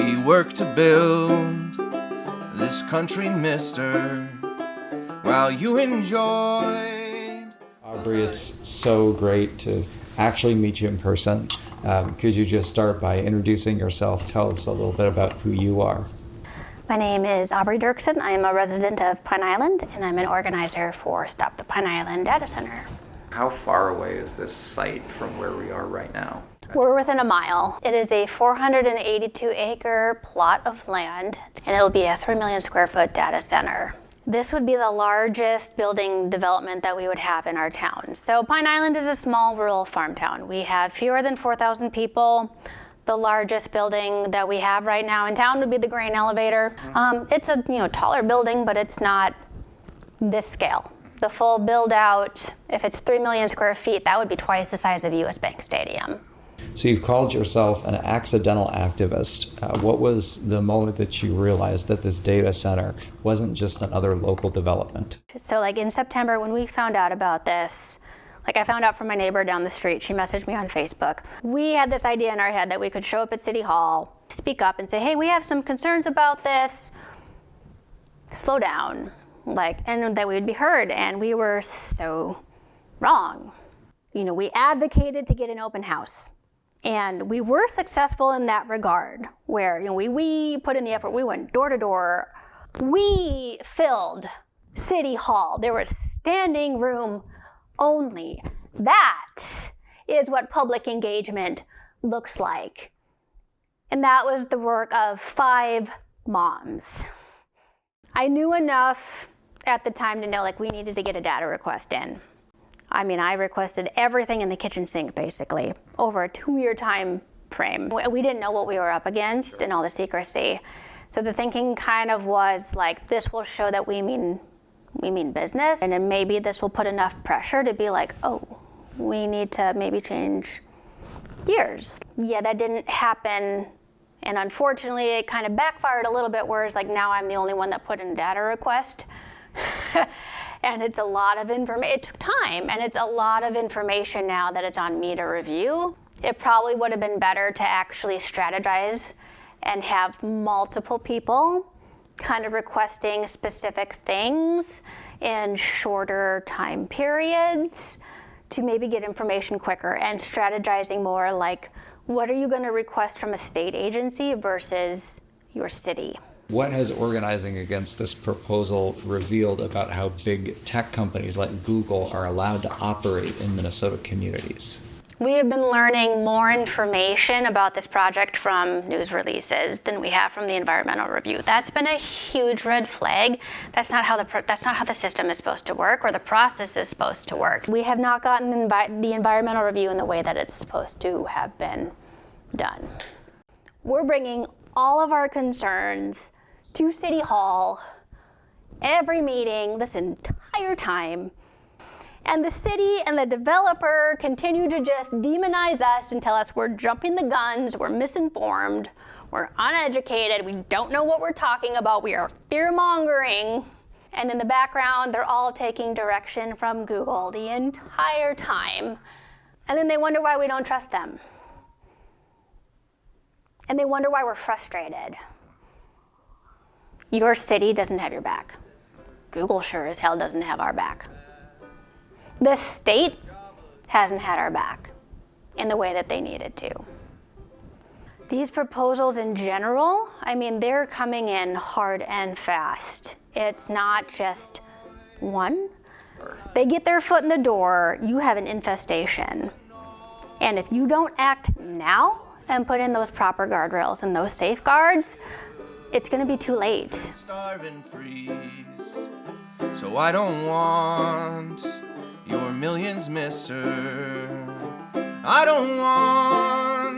We work to build this country, mister, while you enjoyed. Aubree, it's so great to actually meet you in person. Could you just start by introducing yourself? Tell us a little bit about who you are. My name is Aubree Derksen. I am a resident of Pine Island, and I'm an organizer for Stop the Pine Island Data Center. How far away is this site from where we are right now? We're within a mile. It is a 482-acre plot of land, and it'll be a 3 million square foot data center. This would be the largest building development that we would have in our town. So Pine Island is a small rural farm town. We have fewer than 4,000 people. The largest building that we have right now in town would be the grain elevator. It's a taller building, but it's not this scale. The full build out, if it's 3 million square feet, that would be twice the size of US Bank Stadium. So you've called yourself an accidental activist. What was the moment that you realized that this data center wasn't just another local development? So in September when we found out about this, I found out from my neighbor down the street, she messaged me on Facebook. We had this idea in our head that we could show up at City Hall, speak up and say, hey, we have some concerns about this, slow down, and that we would be heard, and we were so wrong. We advocated to get an open house, and we were successful in that regard, where we put in the effort, we went door to door, we filled City Hall, there was standing room only. That is what public engagement looks like. And that was the work of 5 moms. I knew enough at the time to know we needed to get a data request in. I requested everything in the kitchen sink basically over a 2-year time frame. We didn't know what we were up against and all the secrecy. So the thinking kind of was this will show that we mean business, and then maybe this will put enough pressure to be oh, we need to maybe change gears. Yeah, that didn't happen, and unfortunately it kind of backfired a little bit, whereas now I'm the only one that put in a data request. And it's a lot of information. It took time, and it's a lot of information now that it's on me to review. It probably would have been better to actually strategize and have multiple people kind of requesting specific things in shorter time periods to maybe get information quicker, and strategizing more what are you going to request from a state agency versus your city. What has organizing against this proposal revealed about how big tech companies like Google are allowed to operate in Minnesota communities? We have been learning more information about this project from news releases than we have from the environmental review. That's been a huge red flag. That's not how the system is supposed to work, or the process is supposed to work. We have not gotten the environmental review in the way that it's supposed to have been done. We're bringing all of our concerns to City Hall every meeting this entire time. And the city and the developer continue to just demonize us and tell us we're jumping the guns, we're misinformed, we're uneducated, we don't know what we're talking about, we are fear-mongering. And in the background, they're all taking direction from Google the entire time. And then they wonder why we don't trust them. And they wonder why we're frustrated. Your city doesn't have your back. Google sure as hell doesn't have our back. The state hasn't had our back in the way that they needed to. These proposals in general, they're coming in hard and fast. It's not just one. They get their foot in the door, you have an infestation. And if you don't act now and put in those proper guardrails and those safeguards, it's going to be too late. Starve and freeze. So I don't want your millions, mister. I don't want